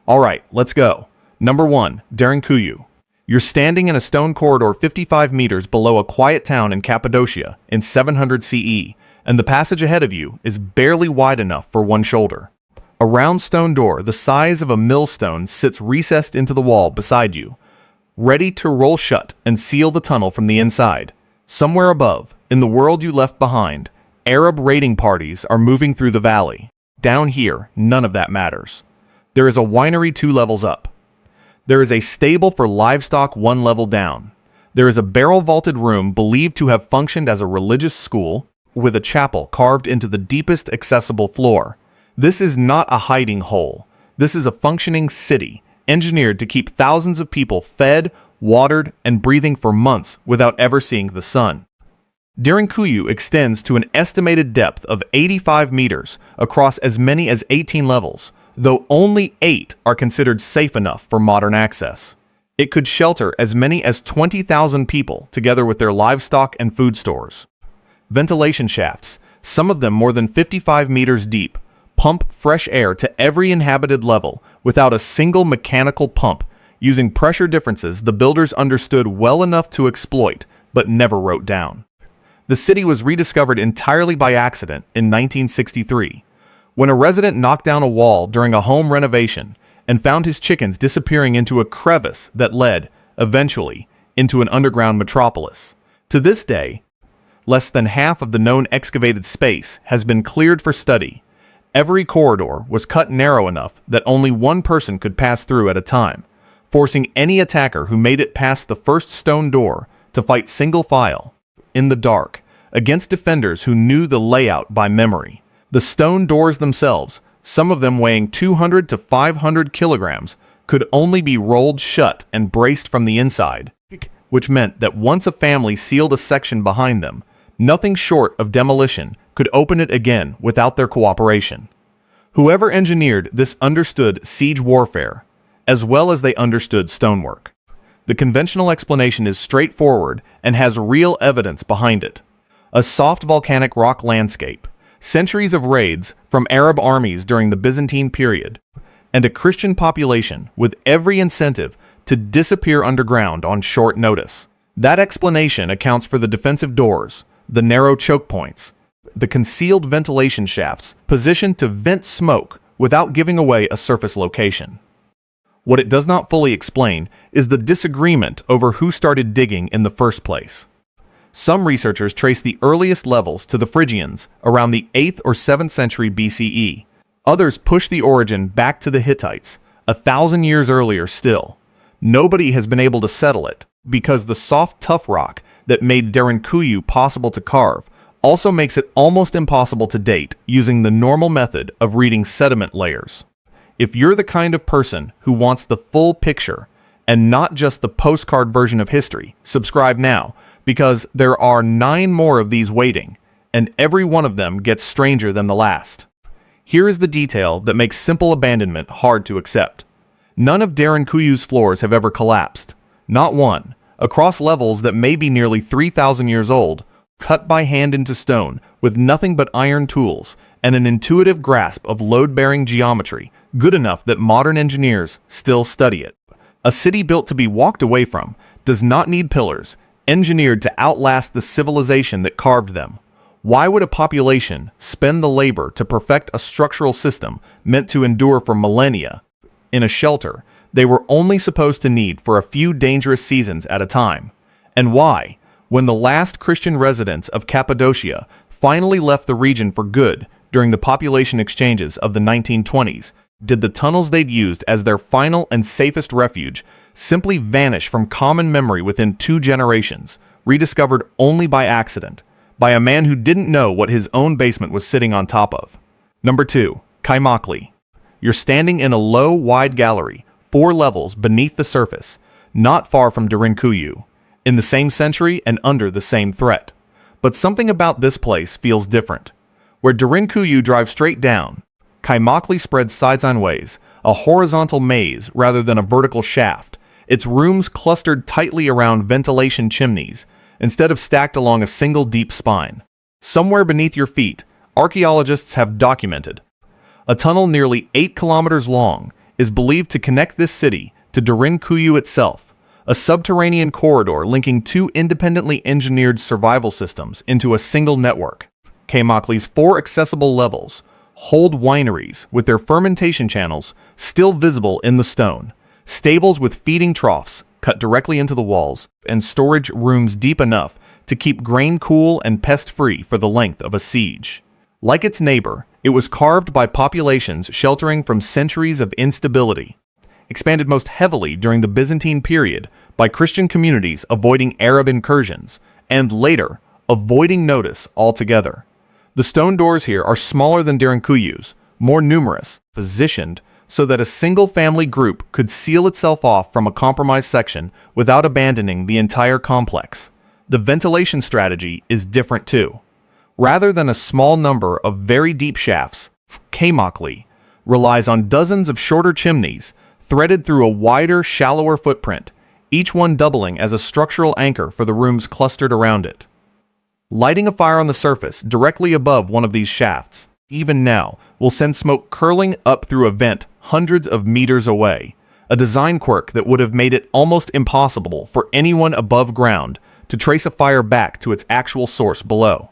Alright, let's go. Number 1. Derinkuyu. You're standing in a stone corridor 55 meters below a quiet town in Cappadocia in 700 CE, and the passage ahead of you is barely wide enough for one shoulder. A round stone door the size of a millstone sits recessed into the wall beside you, ready to roll shut and seal the tunnel from the inside. Somewhere above, in the world you left behind, Arab raiding parties are moving through the valley. Down here, none of that matters. There is a winery 2 levels up. There is a stable for livestock 1 level down. There is a barrel-vaulted room believed to have functioned as a religious school, with a chapel carved into the deepest accessible floor. This is not a hiding hole. This is a functioning city, engineered to keep thousands of people fed, watered, and breathing for months without ever seeing the sun. Derinkuyu extends to an estimated depth of 85 meters across as many as 18 levels, though only 8 are considered safe enough for modern access. It could shelter as many as 20,000 people together with their livestock and food stores. Ventilation shafts, some of them more than 55 meters deep, pump fresh air to every inhabited level without a single mechanical pump, using pressure differences the builders understood well enough to exploit, but never wrote down. The city was rediscovered entirely by accident in 1963, when a resident knocked down a wall during a home renovation and found his chickens disappearing into a crevice that led, eventually, into an underground metropolis. To this day, less than half of the known excavated space has been cleared for study. Every corridor was cut narrow enough that only one person could pass through at a time, forcing any attacker who made it past the first stone door to fight single file, in the dark, against defenders who knew the layout by memory. The stone doors themselves, some of them weighing 200 to 500 kilograms, could only be rolled shut and braced from the inside, which meant that once a family sealed a section behind them, nothing short of demolition could open it again without their cooperation. Whoever engineered this understood siege warfare, as well as they understood stonework. The conventional explanation is straightforward and has real evidence behind it. A soft volcanic rock landscape, centuries of raids from Arab armies during the Byzantine period, and a Christian population with every incentive to disappear underground on short notice. That explanation accounts for the defensive doors, the narrow choke points, the concealed ventilation shafts positioned to vent smoke without giving away a surface location. What it does not fully explain is the disagreement over who started digging in the first place. Some researchers trace the earliest levels to the Phrygians around the 8th or 7th century BCE. Others push the origin back to the Hittites, 1,000 years earlier still. Nobody has been able to settle it, because the soft, tough rock that made Derinkuyu possible to carve also makes it almost impossible to date using the normal method of reading sediment layers. If you're the kind of person who wants the full picture and not just the postcard version of history, subscribe now, because there are 9 more of these waiting, and every one of them gets stranger than the last. Here is the detail that makes simple abandonment hard to accept. None of Derinkuyu's floors have ever collapsed. Not one. Across levels that may be nearly 3,000 years old, cut by hand into stone with nothing but iron tools and an intuitive grasp of load-bearing geometry, good enough that modern engineers still study it. A city built to be walked away from does not need pillars, engineered to outlast the civilization that carved them. Why would a population spend the labor to perfect a structural system meant to endure for millennia in a shelter they were only supposed to need for a few dangerous seasons at a time? And why, when the last Christian residents of Cappadocia finally left the region for good during the population exchanges of the 1920s, did the tunnels they'd used as their final and safest refuge simply vanish from common memory within 2 generations, rediscovered only by accident, by a man who didn't know what his own basement was sitting on top of? Number 2. Kaymaklı. You're standing in a low, wide gallery, 4 levels beneath the surface, not far from Derinkuyu, in the same century and under the same threat. But something about this place feels different. Where Derinkuyu drives straight down, Kaymaklı spreads sideways, a horizontal maze rather than a vertical shaft, its rooms clustered tightly around ventilation chimneys, instead of stacked along a single deep spine. Somewhere beneath your feet, archaeologists have documented a tunnel nearly 8 kilometers long, is believed to connect this city to Derinkuyu itself, a subterranean corridor linking two independently engineered survival systems into a single network. Kaymaklı's 4 accessible levels hold wineries with their fermentation channels still visible in the stone, stables with feeding troughs cut directly into the walls, and storage rooms deep enough to keep grain cool and pest-free for the length of a siege. Like its neighbor, it was carved by populations sheltering from centuries of instability, expanded most heavily during the Byzantine period by Christian communities avoiding Arab incursions, and later, avoiding notice altogether. The stone doors here are smaller than Derinkuyu's, more numerous, positioned so that a single family group could seal itself off from a compromised section without abandoning the entire complex. The ventilation strategy is different too. Rather than a small number of very deep shafts, Kaymaklı relies on dozens of shorter chimneys threaded through a wider, shallower footprint, each one doubling as a structural anchor for the rooms clustered around it. Lighting a fire on the surface directly above one of these shafts, even now, will send smoke curling up through a vent hundreds of meters away, a design quirk that would have made it almost impossible for anyone above ground to trace a fire back to its actual source below.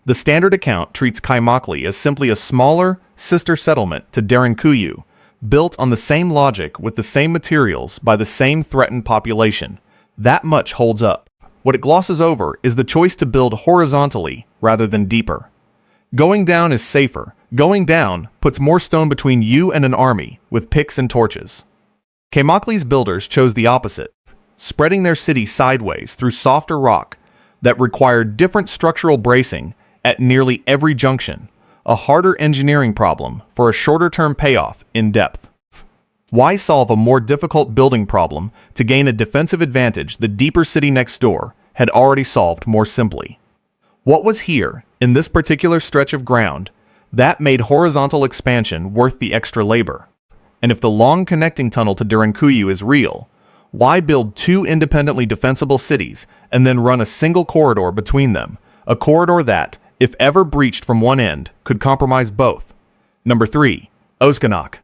The standard account treats Kaymaklı as simply a smaller, sister settlement to Derinkuyu, built on the same logic with the same materials by the same threatened population. That much holds up. What it glosses over is the choice to build horizontally rather than deeper. Going down is safer. Going down puts more stone between you and an army with picks and torches. Kaymaklı's builders chose the opposite, spreading their city sideways through softer rock that required different structural bracing at nearly every junction, a harder engineering problem for a shorter-term payoff in depth. Why solve a more difficult building problem to gain a defensive advantage the deeper city next door had already solved more simply? What was here, in this particular stretch of ground, that made horizontal expansion worth the extra labor? And if the long connecting tunnel to Derinkuyu is real, why build 2 independently defensible cities and then run a single corridor between them, a corridor that, if ever breached from one end, could compromise both? Number 3. Özkonak.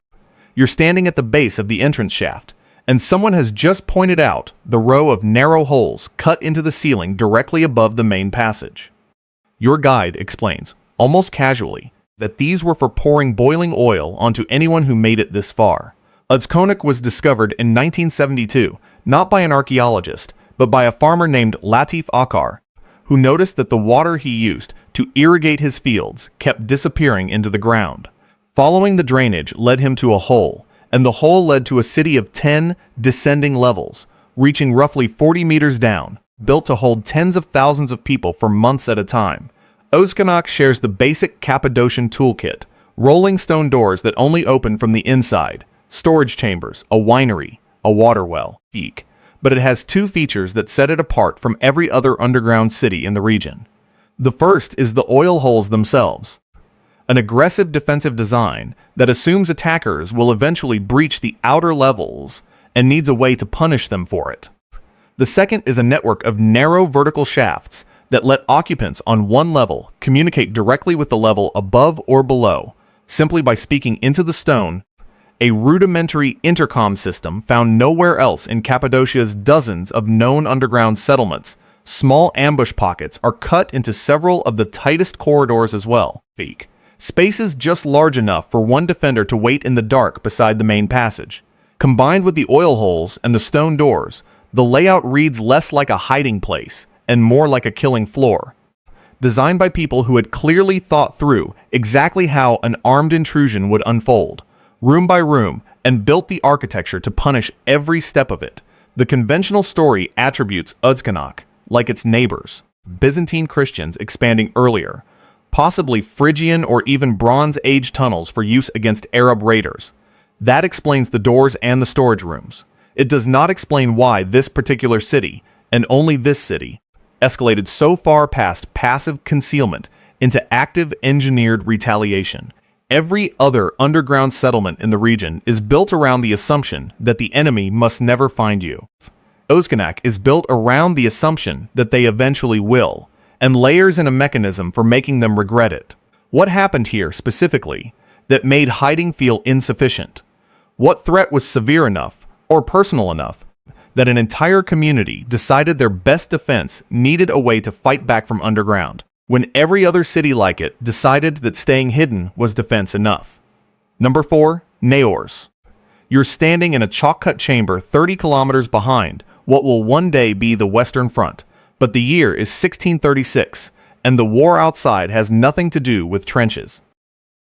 You're standing at the base of the entrance shaft, and someone has just pointed out the row of narrow holes cut into the ceiling directly above the main passage. Your guide explains, almost casually, that these were for pouring boiling oil onto anyone who made it this far. Özkonak was discovered in 1972, not by an archaeologist, but by a farmer named Latif Akar, who noticed that the water he used to irrigate his fields kept disappearing into the ground. Following the drainage led him to a hole, and the hole led to a city of 10 descending levels, reaching roughly 40 meters down, built to hold tens of thousands of people for months at a time. Özkonak shares the basic Cappadocian toolkit, rolling stone doors that only open from the inside, storage chambers, a winery, a water well, but it has 2 features that set it apart from every other underground city in the region. The first is the oil holes themselves, an aggressive defensive design that assumes attackers will eventually breach the outer levels and needs a way to punish them for it. The second is a network of narrow vertical shafts that let occupants on one level communicate directly with the level above or below, simply by speaking into the stone, a rudimentary intercom system found nowhere else in Cappadocia's dozens of known underground settlements. Small ambush pockets are cut into several of the tightest corridors as well. Spaces just large enough for one defender to wait in the dark beside the main passage. Combined with the oil holes and the stone doors, the layout reads less like a hiding place and more like a killing floor. Designed by people who had clearly thought through exactly how an armed intrusion would unfold, room by room, and built the architecture to punish every step of it. The conventional story attributes Özkonak, like its neighbors, Byzantine Christians expanding earlier, possibly Phrygian or even Bronze Age tunnels for use against Arab raiders. That explains the doors and the storage rooms. It does not explain why this particular city, and only this city, escalated so far past passive concealment into active engineered retaliation. Every other underground settlement in the region is built around the assumption that the enemy must never find you. Özkonak is built around the assumption that they eventually will, and layers in a mechanism for making them regret it. What happened here specifically that made hiding feel insufficient? What threat was severe enough, or personal enough, that an entire community decided their best defense needed a way to fight back from underground, when every other city like it decided that staying hidden was defense enough? Number 4. Naours. You're standing in a chalk-cut chamber 30 kilometers behind what will one day be the Western Front, but the year is 1636, and the war outside has nothing to do with trenches.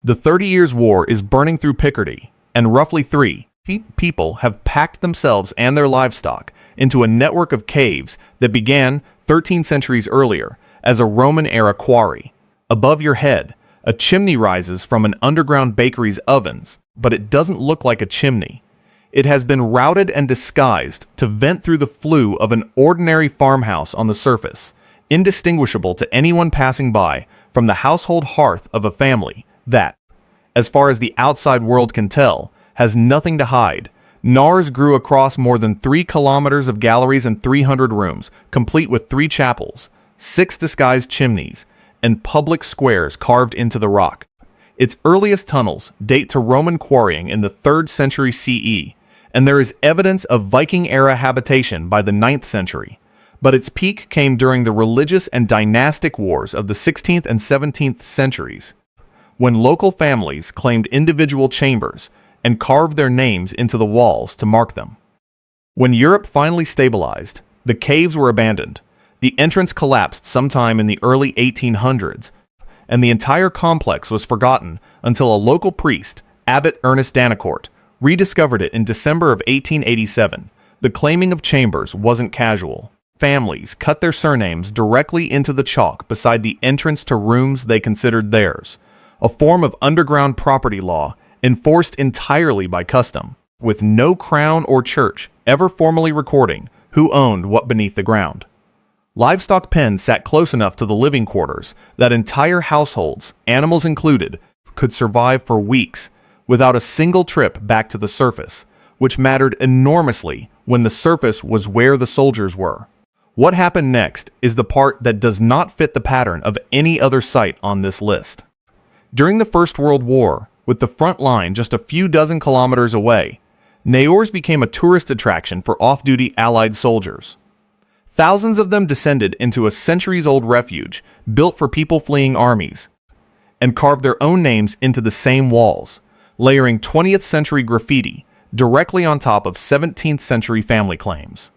The 30 Years' War is burning through Picardy, and roughly 3 people have packed themselves and their livestock into a network of caves that began 13 centuries earlier as a Roman-era quarry. Above your head, a chimney rises from an underground bakery's ovens, but it doesn't look like a chimney. It has been routed and disguised to vent through the flue of an ordinary farmhouse on the surface, indistinguishable to anyone passing by from the household hearth of a family that, as far as the outside world can tell, has nothing to hide. Naours grew across more than 3 kilometers of galleries and 300 rooms, complete with 3 chapels, 6 disguised chimneys, and public squares carved into the rock. Its earliest tunnels date to Roman quarrying in the 3rd century CE, and there is evidence of Viking-era habitation by the 9th century. But its peak came during the religious and dynastic wars of the 16th and 17th centuries, when local families claimed individual chambers and carved their names into the walls to mark them. When Europe finally stabilized, the caves were abandoned. The entrance collapsed sometime in the early 1800s, and the entire complex was forgotten until a local priest, Abbot Ernest Danicourt, rediscovered it in December of 1887. The claiming of chambers wasn't casual. Families cut their surnames directly into the chalk beside the entrance to rooms they considered theirs, a form of underground property law enforced entirely by custom, with no crown or church ever formally recording who owned what beneath the ground. Livestock pens sat close enough to the living quarters that entire households, animals included, could survive for weeks without a single trip back to the surface, which mattered enormously when the surface was where the soldiers were. What happened next is the part that does not fit the pattern of any other site on this list. During the First World War, with the front line just a few dozen kilometers away, Naours became a tourist attraction for off-duty Allied soldiers. Thousands of them descended into a centuries-old refuge built for people fleeing armies, and carved their own names into the same walls, layering 20th century graffiti directly on top of 17th century family claims.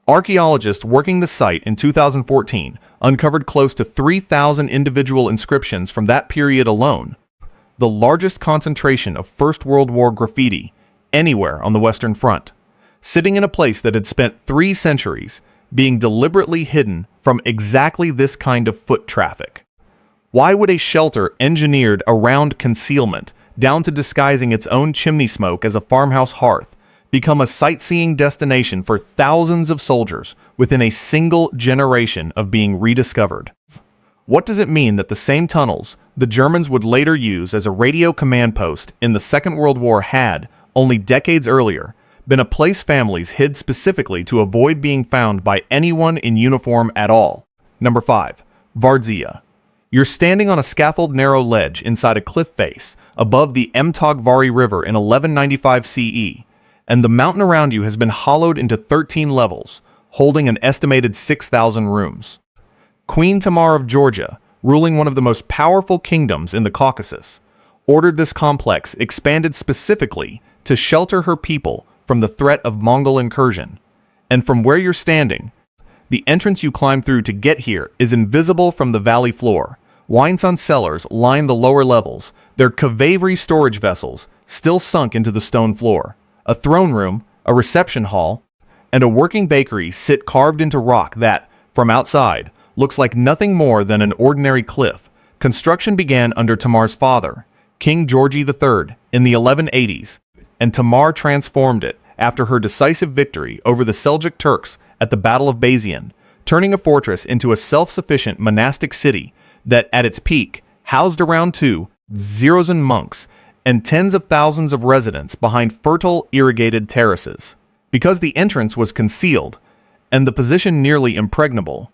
Archaeologists working the site in 2014 uncovered close to 3,000 individual inscriptions from that period alone, the largest concentration of First World War graffiti anywhere on the Western Front, sitting in a place that had spent 3 centuries being deliberately hidden from exactly this kind of foot traffic. Why would a shelter engineered around concealment, down to disguising its own chimney smoke as a farmhouse hearth, become a sightseeing destination for thousands of soldiers within a single generation of being rediscovered? What does it mean that the same tunnels the Germans would later use as a radio command post in the Second World War had, only decades earlier, been a place families hid specifically to avoid being found by anyone in uniform at all? Number 5. Vardzia. You're standing on a scaffold narrow ledge inside a cliff face above the Mtogvari River in 1195 CE, and the mountain around you has been hollowed into 13 levels, holding an estimated 6,000 rooms. Queen Tamar of Georgia, ruling one of the most powerful kingdoms in the Caucasus, ordered this complex expanded specifically to shelter her people from the threat of Mongol incursion. And from where you're standing, the entrance you climb through to get here is invisible from the valley floor. Wine-sun cellars line the lower levels, their Kavavri storage vessels still sunk into the stone floor. A throne room, a reception hall, and a working bakery sit carved into rock that, from outside, looks like nothing more than an ordinary cliff. Construction began under Tamar's father, King Georgi III, in the 1180s, and Tamar transformed it after her decisive victory over the Seljuk Turks at the Battle of Bazian, turning a fortress into a self-sufficient monastic city that, at its peak, housed around 2,000 monks and tens of thousands of residents behind fertile, irrigated terraces. Because the entrance was concealed and the position nearly impregnable,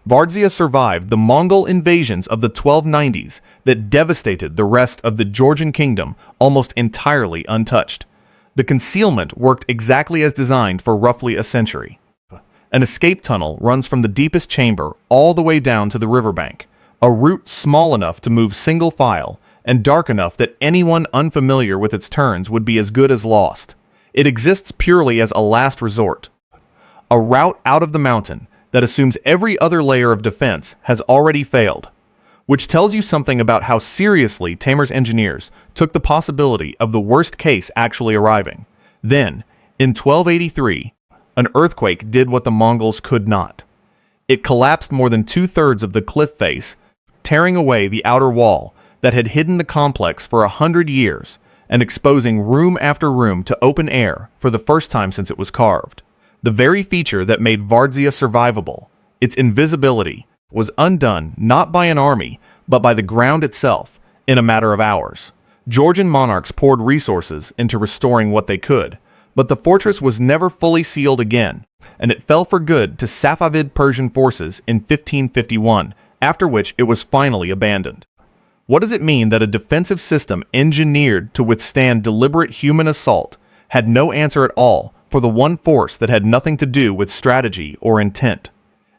Vardzia survived the Mongol invasions of the 1290s that devastated the rest of the Georgian kingdom almost entirely untouched. The concealment worked exactly as designed for roughly a century. An escape tunnel runs from the deepest chamber all the way down to the riverbank, a route small enough to move single file and dark enough that anyone unfamiliar with its turns would be as good as lost. It exists purely as a last resort, a route out of the mountain that assumes every other layer of defense has already failed, which tells you something about how seriously Tamer's engineers took the possibility of the worst case actually arriving. Then, in 1283, an earthquake did what the Mongols could not. It collapsed more than 2/3 of the cliff face, tearing away the outer wall that had hidden the complex for 100 years and exposing room after room to open air for the first time since it was carved. The very feature that made Vardzia survivable, its invisibility, was undone not by an army, but by the ground itself, in a matter of hours. Georgian monarchs poured resources into restoring what they could, but the fortress was never fully sealed again, and it fell for good to Safavid Persian forces in 1551, after which it was finally abandoned. What does it mean that a defensive system engineered to withstand deliberate human assault had no answer at all for the one force that had nothing to do with strategy or intent?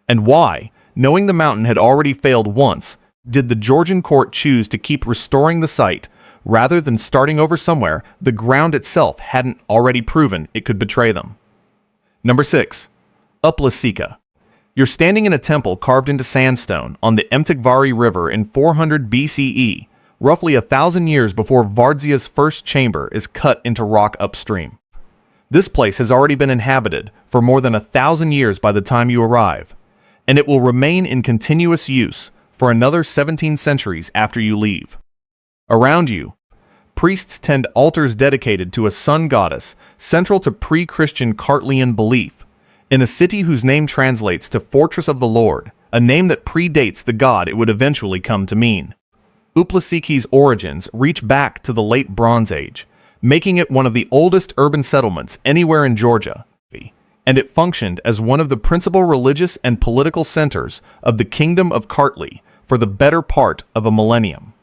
And why, knowing the mountain had already failed once, did the Georgian court choose to keep restoring the site rather than starting over somewhere the ground itself hadn't already proven it could betray them? Number 6. Uplistsikhe. You're standing in a temple carved into sandstone on the Emtikvari River in 400 BCE, roughly 1,000 years before Vardzia's first chamber is cut into rock upstream. This place has already been inhabited for more than 1,000 years by the time you arrive, and it will remain in continuous use for another 17 centuries after you leave. Around you, priests tend altars dedicated to a sun goddess central to pre-Christian Kartlian belief, in a city whose name translates to Fortress of the Lord, a name that predates the god it would eventually come to mean. Uplistsikhe's origins reach back to the late Bronze Age, making it one of the oldest urban settlements anywhere in Georgia, and it functioned as one of the principal religious and political centers of the Kingdom of Kartli for the better part of a millennium.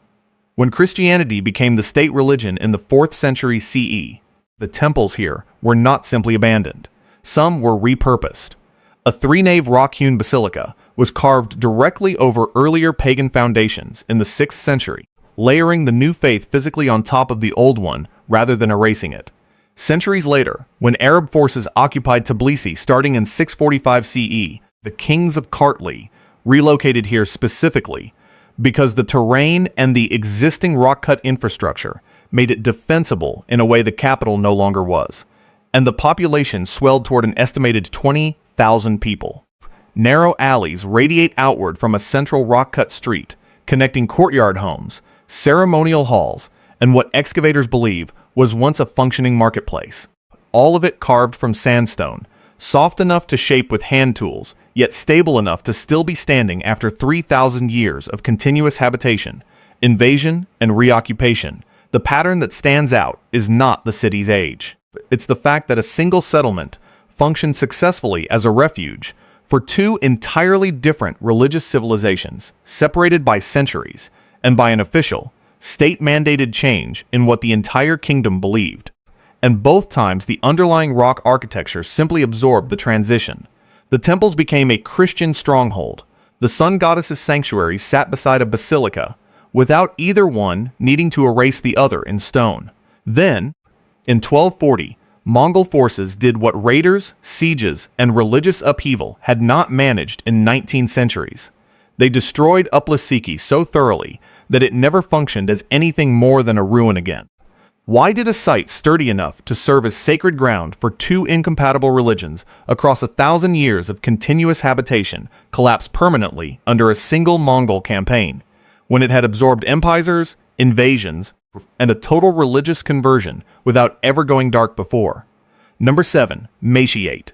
When Christianity became the state religion in the 4th century CE, the temples here were not simply abandoned. Some were repurposed. A 3-nave rock-hewn basilica was carved directly over earlier pagan foundations in the 6th century, layering the new faith physically on top of the old one rather than erasing it. Centuries later, when Arab forces occupied Tbilisi starting in 645 CE, the kings of Kartli relocated here specifically because the terrain and the existing rock-cut infrastructure made it defensible in a way the capital no longer was, and the population swelled toward an estimated 20,000 people. Narrow alleys radiate outward from a central rock-cut street, connecting courtyard homes, ceremonial halls, and what excavators believe was once a functioning marketplace. All of it carved from sandstone, soft enough to shape with hand tools, yet stable enough to still be standing after 3,000 years of continuous habitation, invasion, and reoccupation. The pattern that stands out is not the city's age. It's the fact that a single settlement functioned successfully as a refuge for two entirely different religious civilizations, separated by centuries and by an official, state-mandated change in what the entire kingdom believed. And both times the underlying rock architecture simply absorbed the transition. The temples became a Christian stronghold. The sun goddess's sanctuary sat beside a basilica, without either one needing to erase the other in stone. Then, in 1240, Mongol forces did what raiders, sieges, and religious upheaval had not managed in 19 centuries. They destroyed Uplistsikhe so thoroughly that it never functioned as anything more than a ruin again. Why did a site sturdy enough to serve as sacred ground for two incompatible religions across 1,000 years of continuous habitation collapse permanently under a single Mongol campaign, when it had absorbed empires, invasions, and a total religious conversion without ever going dark before? Number 7. Matiate.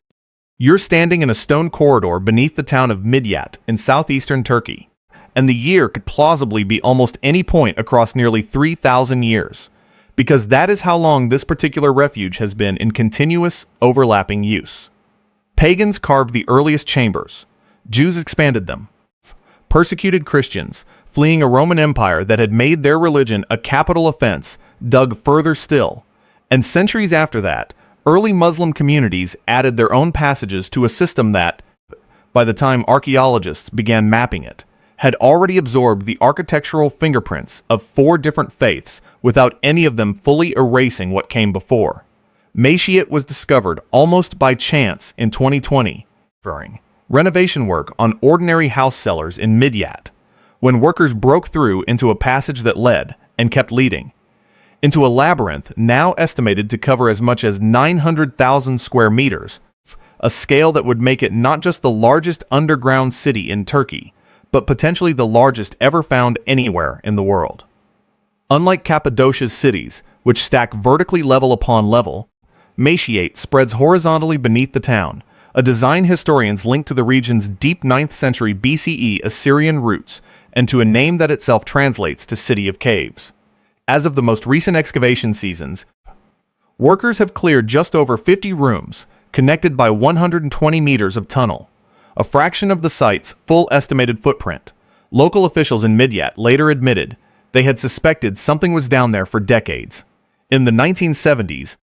You're standing in a stone corridor beneath the town of Matiate in southeastern Turkey, and the year could plausibly be almost any point across nearly 3,000 years, because that is how long this particular refuge has been in continuous, overlapping use. Pagans carved the earliest chambers. Jews expanded them. Persecuted Christians, fleeing a Roman Empire that had made their religion a capital offense, dug further still, And centuries after that, early Muslim communities added their own passages to a system that, by the time archaeologists began mapping it, had already absorbed the architectural fingerprints of 4 different faiths without any of them fully erasing what came before. Matiate was discovered almost by chance in 2020 during renovation work on ordinary house cellars in Matiate, when workers broke through into a passage that led, and kept leading, into a labyrinth now estimated to cover as much as 900,000 square meters, a scale that would make it not just the largest underground city in Turkey, but potentially the largest ever found anywhere in the world. Unlike Cappadocia's cities, which stack vertically level upon level, Matiate spreads horizontally beneath the town, a design historians link to the region's deep 9th century BCE Assyrian roots and to a name that itself translates to City of Caves. As of the most recent excavation seasons, workers have cleared just over 50 rooms, connected by 120 meters of tunnel, a fraction of the site's full estimated footprint. Local officials in Matiate later admitted they had suspected something was down there for decades. In the 1970s,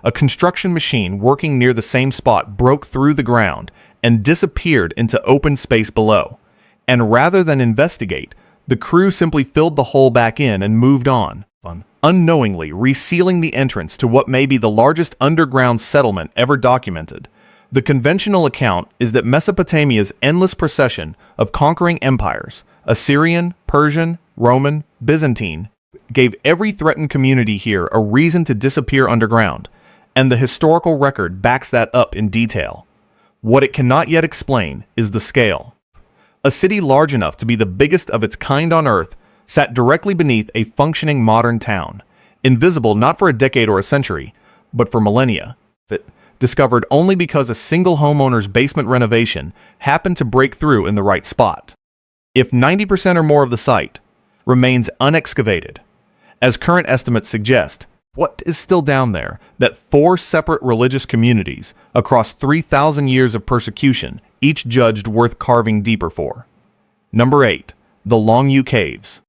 a construction machine working near the same spot broke through the ground and disappeared into open space below. And rather than investigate, the crew simply filled the hole back in and moved on, unknowingly resealing the entrance to what may be the largest underground settlement ever documented. The conventional account is that Mesopotamia's endless procession of conquering empires, Assyrian, Persian, Roman, Byzantine, gave every threatened community here a reason to disappear underground, and the historical record backs that up in detail. What it cannot yet explain is the scale. A city large enough to be the biggest of its kind on Earth sat directly beneath a functioning modern town, invisible not for a decade or a century, but for millennia. Discovered only because a single homeowner's basement renovation happened to break through in the right spot. If 90% or more of the site remains unexcavated, as current estimates suggest, what is still down there that 4 separate religious communities across 3,000 years of persecution each judged worth carving deeper for? Number 8. The Longyou Caves.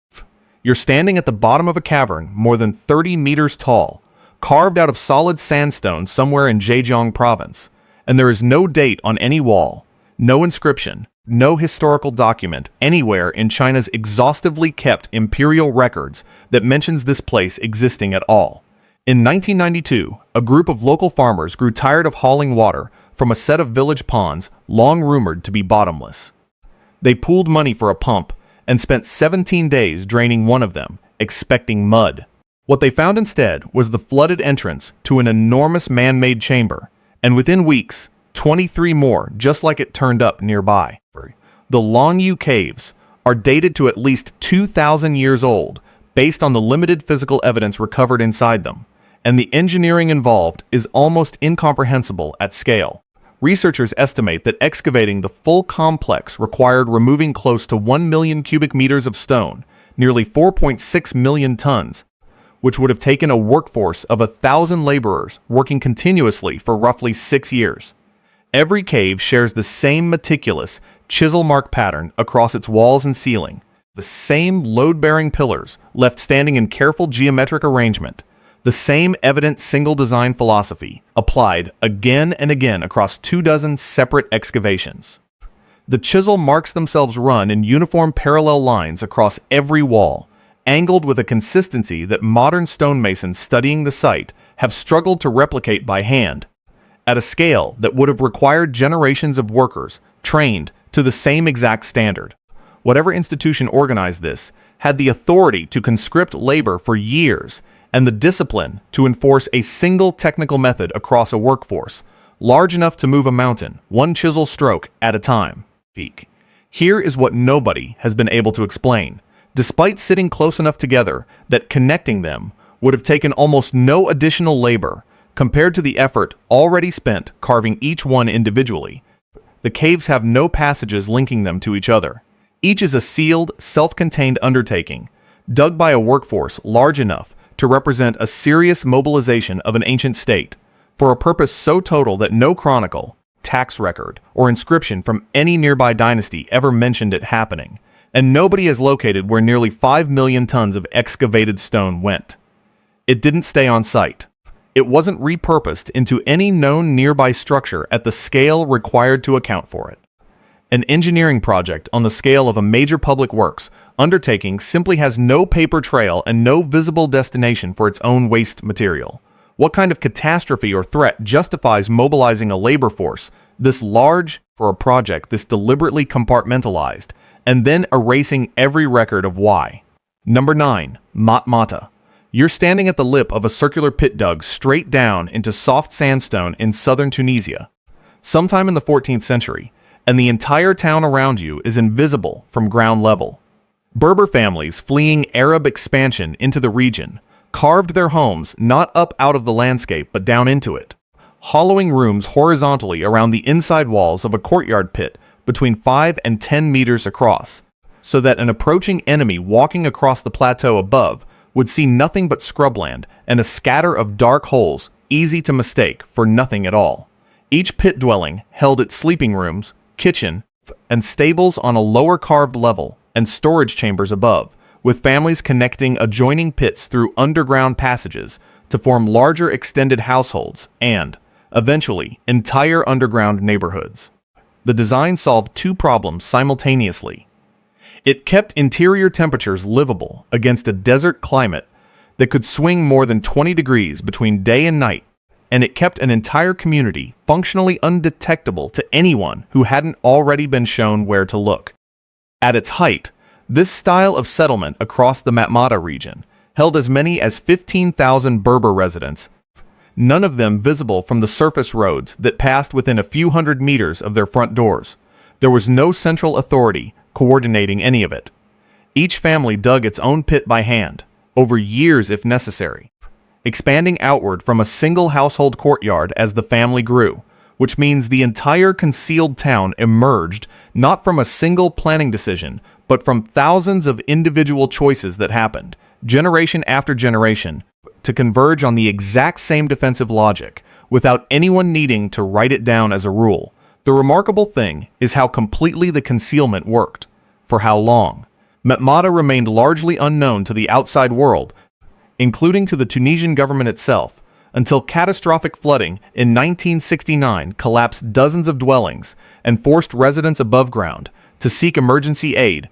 You're standing at the bottom of a cavern more than 30 meters tall, carved out of solid sandstone somewhere in Zhejiang province, and there is no date on any wall, no inscription, no historical document anywhere in China's exhaustively kept imperial records that mentions this place existing at all. In 1992, a group of local farmers grew tired of hauling water from a set of village ponds long rumored to be bottomless. They pooled money for a pump and spent 17 days draining one of them, expecting mud. What they found instead was the flooded entrance to an enormous man-made chamber, and within weeks, 23 more just like it turned up nearby. The Longyou Caves are dated to at least 2,000 years old based on the limited physical evidence recovered inside them, and the engineering involved is almost incomprehensible at scale. Researchers estimate that excavating the full complex required removing close to 1 million cubic meters of stone, nearly 4.6 million tons, which would have taken a workforce of 1,000 laborers working continuously for roughly 6 years. Every cave shares the same meticulous chisel mark pattern across its walls and ceiling, the same load-bearing pillars left standing in careful geometric arrangement, the same evident single design philosophy applied again and again across 24 separate excavations. The chisel marks themselves run in uniform parallel lines across every wall, angled with a consistency that modern stonemasons studying the site have struggled to replicate by hand, at a scale that would have required generations of workers trained to the same exact standard. Whatever institution organized this had the authority to conscript labor for years and the discipline to enforce a single technical method across a workforce, large enough to move a mountain, one chisel stroke at a time. Here is what nobody has been able to explain, despite sitting close enough together that connecting them would have taken almost no additional labor compared to the effort already spent carving each one individually. The caves have no passages linking them to each other. Each is a sealed, self-contained undertaking, dug by a workforce large enough to represent a serious mobilization of an ancient state, for a purpose so total that no chronicle, tax record, or inscription from any nearby dynasty ever mentioned it happening, and nobody has located where nearly 5 million tons of excavated stone went. It didn't stay on site. it wasn't repurposed into any known nearby structure at the scale required to account for it. An engineering project on the scale of a major public works undertaking simply has no paper trail and no visible destination for its own waste material. What kind of catastrophe or threat justifies mobilizing a labor force this large for a project this deliberately compartmentalized, and then erasing every record of why? Number 9. Matmata. You're standing at the lip of a circular pit dug straight down into soft sandstone in southern Tunisia, sometime in the 14th century, and the entire town around you is invisible from ground level. Berber families fleeing Arab expansion into the region carved their homes not up out of the landscape but down into it, hollowing rooms horizontally around the inside walls of a courtyard pit between 5 and 10 meters across, so that an approaching enemy walking across the plateau above would see nothing but scrubland and a scatter of dark holes easy to mistake for nothing at all. Each pit dwelling held its sleeping rooms, kitchen, and stables on a lower carved level and storage chambers above, with families connecting adjoining pits through underground passages to form larger extended households and, eventually, entire underground neighborhoods. The design solved two problems simultaneously. It kept interior temperatures livable against a desert climate that could swing more than 20 degrees between day and night, and it kept an entire community functionally undetectable to anyone who hadn't already been shown where to look. At its height, this style of settlement across the Matmata region held as many as 15,000 Berber residents, none of them visible from the surface roads that passed within a few hundred meters of their front doors. There was no central authority coordinating any of it. Each family dug its own pit by hand, over years if necessary, expanding outward from a single household courtyard as the family grew, which means the entire concealed town emerged not from a single planning decision, but from thousands of individual choices that happened, generation after generation, to converge on the exact same defensive logic, without anyone needing to write it down as a rule. The remarkable thing is how completely the concealment worked. For how long? Matmata remained largely unknown to the outside world, including to the Tunisian government itself, until catastrophic flooding in 1969 collapsed dozens of dwellings and forced residents above ground to seek emergency aid,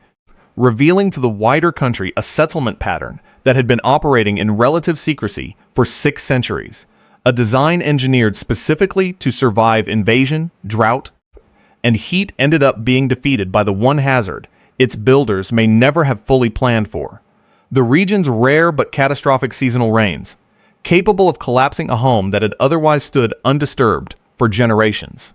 revealing to the wider country a settlement pattern that had been operating in relative secrecy for 6 centuries, a design engineered specifically to survive invasion, drought, and heat ended up being defeated by the one hazard its builders may never have fully planned for: the region's rare but catastrophic seasonal rains, capable of collapsing a home that had otherwise stood undisturbed for generations.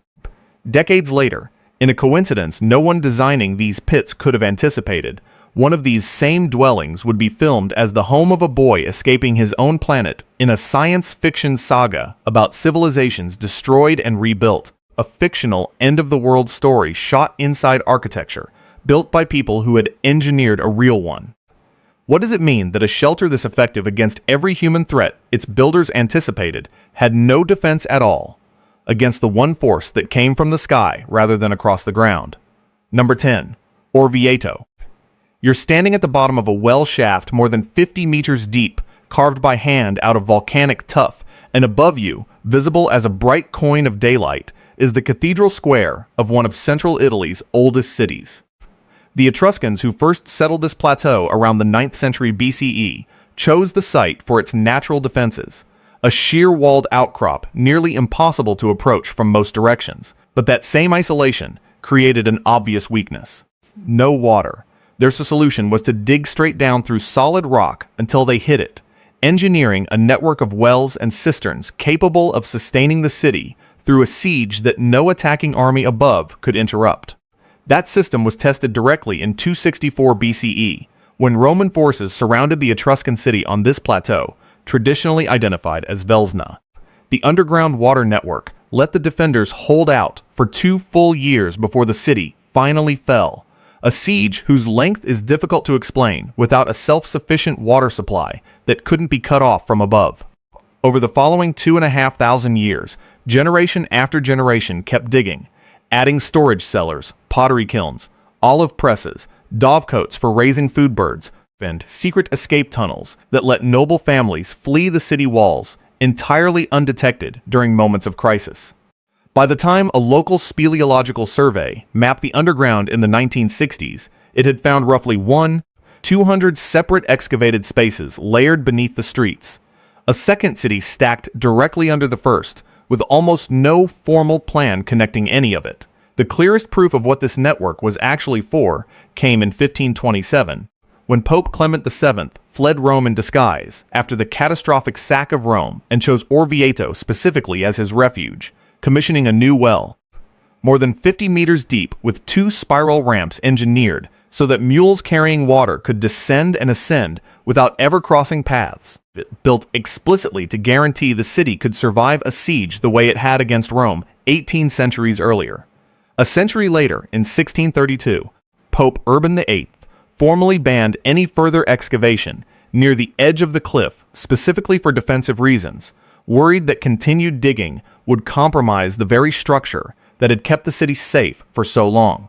Decades later, in a coincidence no one designing these pits could have anticipated, one of these same dwellings would be filmed as the home of a boy escaping his own planet in a science fiction saga about civilizations destroyed and rebuilt, a fictional end-of-the-world story shot inside architecture, built by people who had engineered a real one. What does it mean that a shelter this effective against every human threat its builders anticipated had no defense at all against the one force that came from the sky rather than across the ground? Number 10. Orvieto. You're standing at the bottom of a well shaft more than 50 meters deep, carved by hand out of volcanic tuff, and above you, visible as a bright coin of daylight, is the cathedral square of one of central Italy's oldest cities. The Etruscans who first settled this plateau around the 9th century BCE chose the site for its natural defenses, a sheer walled outcrop nearly impossible to approach from most directions. But that same isolation created an obvious weakness: no water. Their solution was to dig straight down through solid rock until they hit it, engineering a network of wells and cisterns capable of sustaining the city through a siege that no attacking army above could interrupt. That system was tested directly in 264 BCE, when Roman forces surrounded the Etruscan city on this plateau, traditionally identified as Velsna. The underground water network let the defenders hold out for 2 full years before the city finally fell, a siege whose length is difficult to explain without a self-sufficient water supply that couldn't be cut off from above. Over the following 2,500 years, generation after generation kept digging, adding storage cellars, pottery kilns, olive presses, dovecotes for raising food birds, and secret escape tunnels that let noble families flee the city walls entirely undetected during moments of crisis. By the time a local speleological survey mapped the underground in the 1960s, it had found roughly 200 separate excavated spaces layered beneath the streets. A second city stacked directly under the first, with almost no formal plan connecting any of it. The clearest proof of what this network was actually for came in 1527, when Pope Clement VII fled Rome in disguise after the catastrophic sack of Rome and chose Orvieto specifically as his refuge, commissioning a new well, more than 50 meters deep with 2 spiral ramps engineered so that mules carrying water could descend and ascend without ever crossing paths, built explicitly to guarantee the city could survive a siege the way it had against Rome 18 centuries earlier. A century later, in 1632, Pope Urban VIII formally banned any further excavation near the edge of the cliff, specifically for defensive reasons, worried that continued digging would compromise the very structure that had kept the city safe for so long.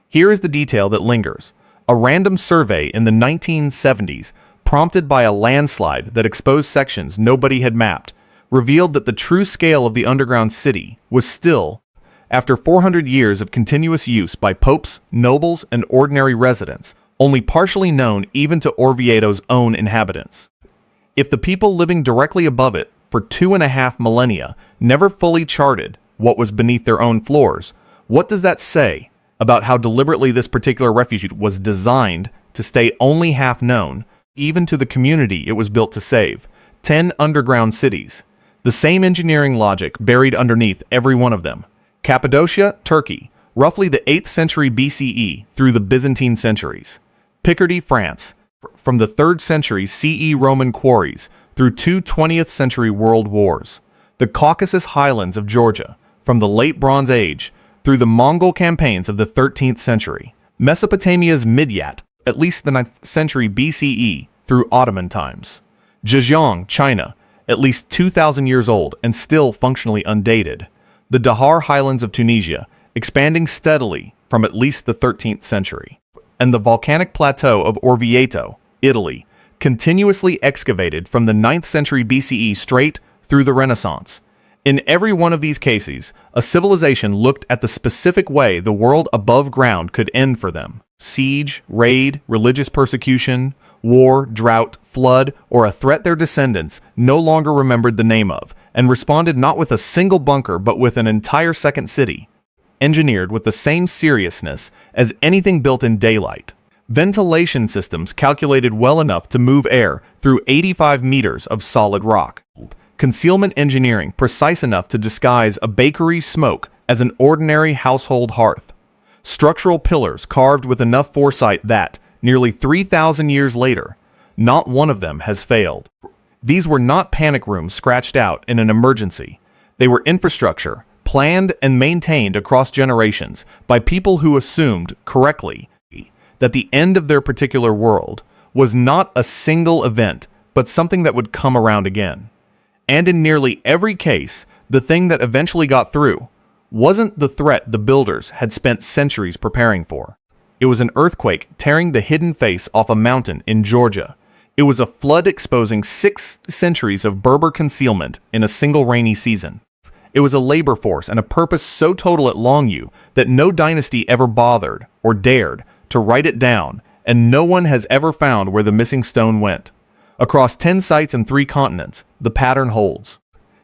Here is the detail that lingers. A random survey in the 1970s, prompted by a landslide that exposed sections nobody had mapped, revealed that the true scale of the underground city was still, after 400 years of continuous use by popes, nobles, and ordinary residents, only partially known even to Orvieto's own inhabitants. If the people living directly above it for 2.5 millennia never fully charted what was beneath their own floors, what does that say about how deliberately this particular refuge was designed to stay only half known, even to the community it was built to save? 10 underground cities. The same engineering logic buried underneath every one of them. Cappadocia, Turkey, roughly the 8th century BCE through the Byzantine centuries. Picardy, France, from the 3rd century CE Roman quarries through 2 20th century world wars. The Caucasus highlands of Georgia, from the late Bronze Age through the Mongol campaigns of the 13th century. Mesopotamia's Matiate, at least the 9th century BCE through Ottoman times. Zhejiang, China, at least 2,000 years old and still functionally undated. The Dahar highlands of Tunisia, expanding steadily from at least the 13th century. And the volcanic plateau of Orvieto, Italy, continuously excavated from the 9th century BCE straight through the Renaissance. In every one of these cases, a civilization looked at the specific way the world above ground could end for them. Siege, raid, religious persecution, war, drought, flood, or a threat their descendants no longer remembered the name of, and responded not with a single bunker but with an entire second city, engineered with the same seriousness as anything built in daylight. Ventilation systems calculated well enough to move air through 85 meters of solid rock. Concealment engineering precise enough to disguise a bakery's smoke as an ordinary household hearth. Structural pillars carved with enough foresight that, nearly 3,000 years later, not one of them has failed. These were not panic rooms scratched out in an emergency. They were infrastructure, planned and maintained across generations by people who assumed, correctly, that the end of their particular world was not a single event, but something that would come around again. And in nearly every case, the thing that eventually got through wasn't the threat the builders had spent centuries preparing for. It was an earthquake tearing the hidden face off a mountain in Georgia. It was a flood exposing 6 centuries of Berber concealment in a single rainy season. It was a labor force and a purpose so total at Longyou that no dynasty ever bothered or dared to write it down, and no one has ever found where the missing stone went. Across 10 sites and 3 continents, the pattern holds.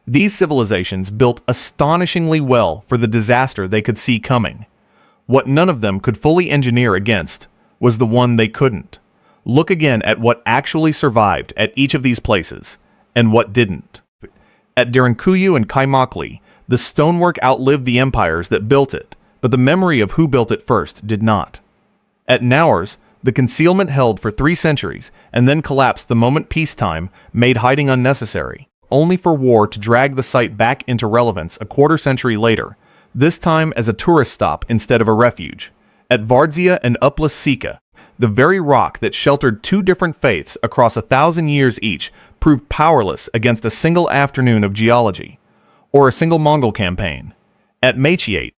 These civilizations built astonishingly well for the disaster they could see coming. What none of them could fully engineer against was the one they couldn't. Look again at what actually survived at each of these places, and what didn't. At Derinkuyu and Kaymaklı, the stonework outlived the empires that built it, but the memory of who built it first did not. At Naours, the concealment held for 3 centuries and then collapsed the moment peacetime made hiding unnecessary, only for war to drag the site back into relevance a quarter century later, this time as a tourist stop instead of a refuge. At Vardzia and Uplistsikhe, the very rock that sheltered 2 different faiths across 1,000 years each proved powerless against a single afternoon of geology, or a single Mongol campaign. At Matiate,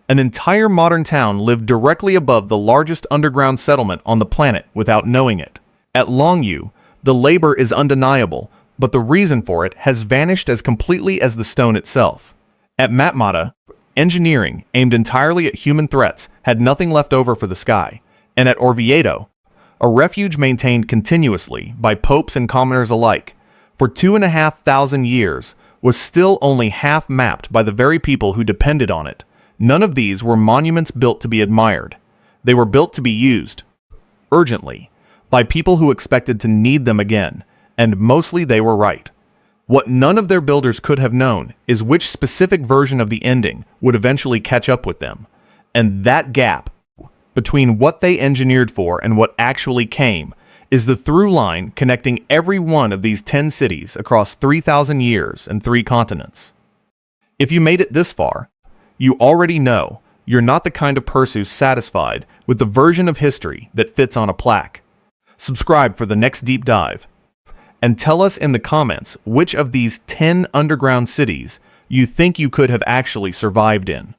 an entire modern town lived directly above the largest underground settlement on the planet without knowing it. At Longyou, the labor is undeniable, but the reason for it has vanished as completely as the stone itself. At Matmata, engineering aimed entirely at human threats had nothing left over for the sky, and at Orvieto, a refuge maintained continuously by popes and commoners alike for 2,500 years, was still only half mapped by the very people who depended on it. None of these were monuments built to be admired. They were built to be used, urgently, by people who expected to need them again, and mostly they were right. What none of their builders could have known is which specific version of the ending would eventually catch up with them, and that gap between what they engineered for and what actually came is the through line connecting every one of these 10 cities across 3,000 years and 3 continents. If you made it this far, you already know you're not the kind of person who's satisfied with the version of history that fits on a plaque. Subscribe for the next deep dive, and tell us in the comments which of these 10 underground cities you think you could have actually survived in.